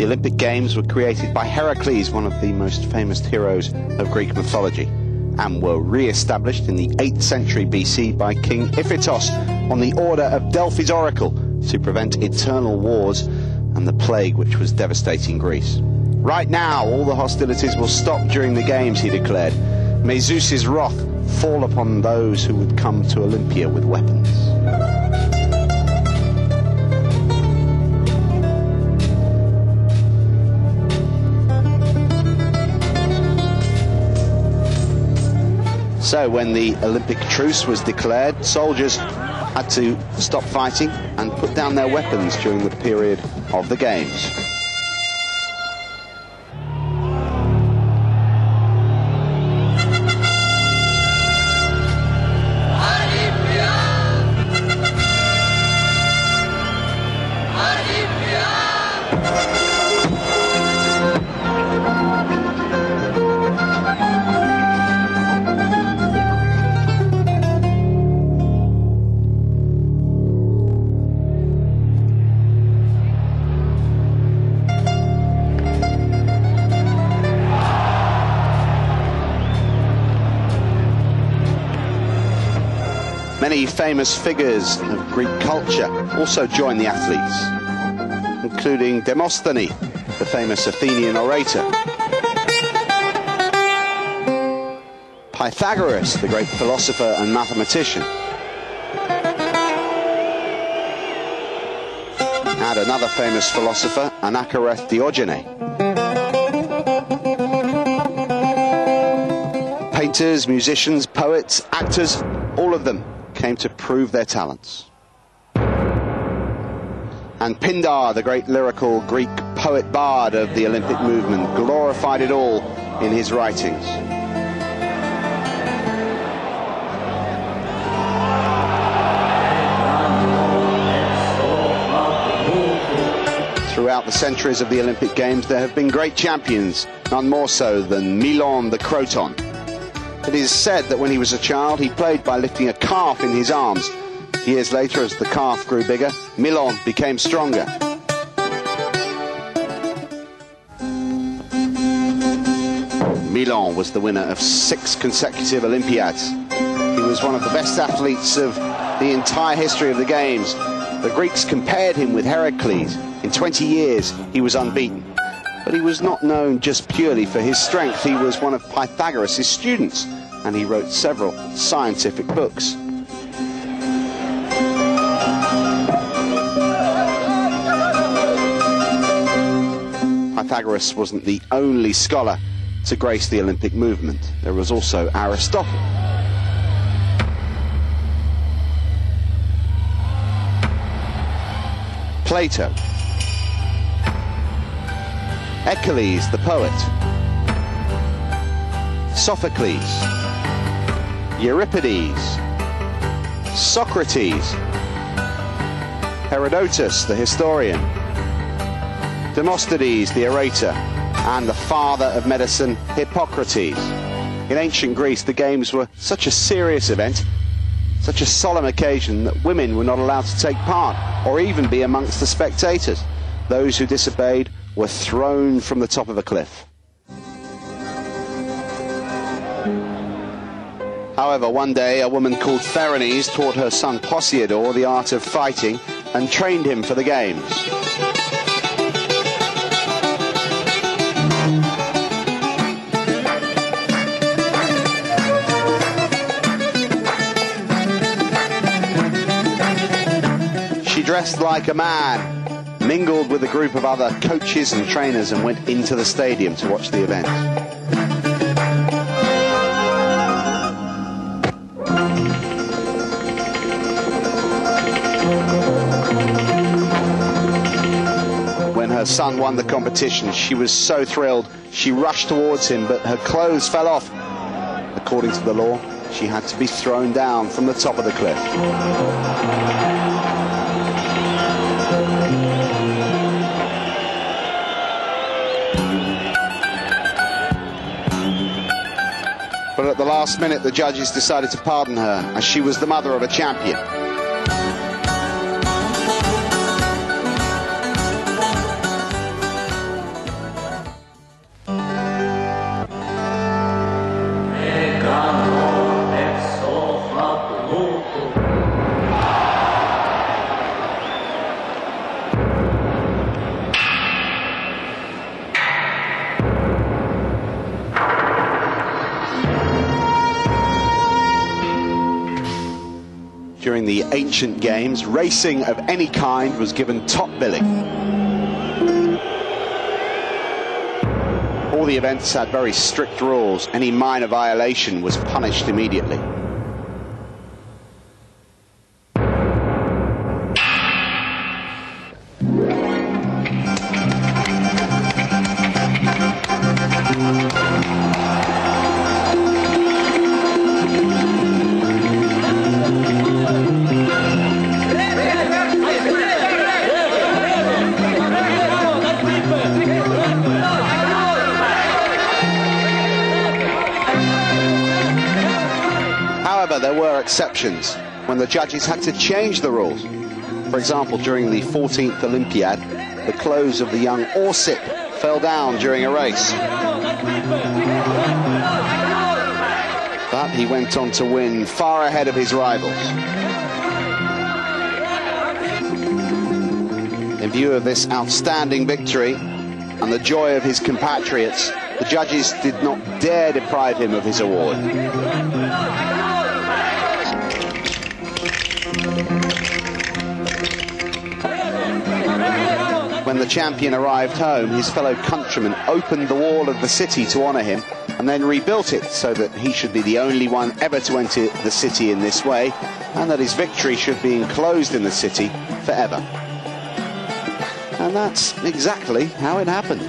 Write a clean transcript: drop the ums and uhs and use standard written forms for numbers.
The Olympic Games were created by Heracles, one of the most famous heroes of Greek mythology, and were re-established in the 8th century BC by King Iphitos on the order of Delphi's oracle to prevent eternal wars and the plague which was devastating Greece. Right now, all the hostilities will stop during the Games, he declared. May Zeus's wrath fall upon those who would come to Olympia with weapons. So when the Olympic truce was declared, soldiers had to stop fighting and put down their weapons during the period of the Games. Many famous figures of Greek culture also joined the athletes, including Demosthenes, the famous Athenian orator, Pythagoras, the great philosopher and mathematician, and another famous philosopher, Anaxagoras Diogenes. Painters, musicians, poets, actors, all of them came to prove their talents. And Pindar, the great lyrical Greek poet bard of the Olympic movement, glorified it all in his writings. Throughout the centuries of the Olympic Games, there have been great champions, none more so than Milon the Croton. It is said that when he was a child, he played by lifting a calf in his arms. Years later, as the calf grew bigger, Milon became stronger. Milon was the winner of 6 consecutive Olympiads. He was one of the best athletes of the entire history of the Games. The Greeks compared him with Heracles. In 20 years, he was unbeaten. But he was not known just purely for his strength. He was one of Pythagoras' students, and he wrote several scientific books. Pythagoras wasn't the only scholar to grace the Olympic movement. There was also Aristotle. Plato. Achilles, the poet. Sophocles. Euripides. Socrates. Herodotus, the historian. Demosthenes, the orator. And the father of medicine, Hippocrates. In ancient Greece, the Games were such a serious event, such a solemn occasion, that women were not allowed to take part or even be amongst the spectators. Those who disobeyed were thrown from the top of a cliff. However, one day a woman called Pheronis taught her son Posiador the art of fighting and trained him for the Games. She dressed like a man, mingled with a group of other coaches and trainers, and went into the stadium to watch the event. When her son won the competition, she was so thrilled, she rushed towards him, but her clothes fell off. According to the law, she had to be thrown down from the top of the cliff. But at the last minute, the judges decided to pardon her, as she was the mother of a champion. During the ancient games, racing of any kind was given top billing. All the events had very strict rules. Any minor violation was punished immediately. However, there were exceptions when the judges had to change the rules. For example, during the 14th Olympiad, the clothes of the young Orsip fell down during a race. But he went on to win far ahead of his rivals. In view of this outstanding victory and the joy of his compatriots, the judges did not dare deprive him of his award. When the champion arrived home, his fellow countrymen opened the wall of the city to honour him and then rebuilt it so that he should be the only one ever to enter the city in this way, and that his victory should be enclosed in the city forever. And that's exactly how it happened.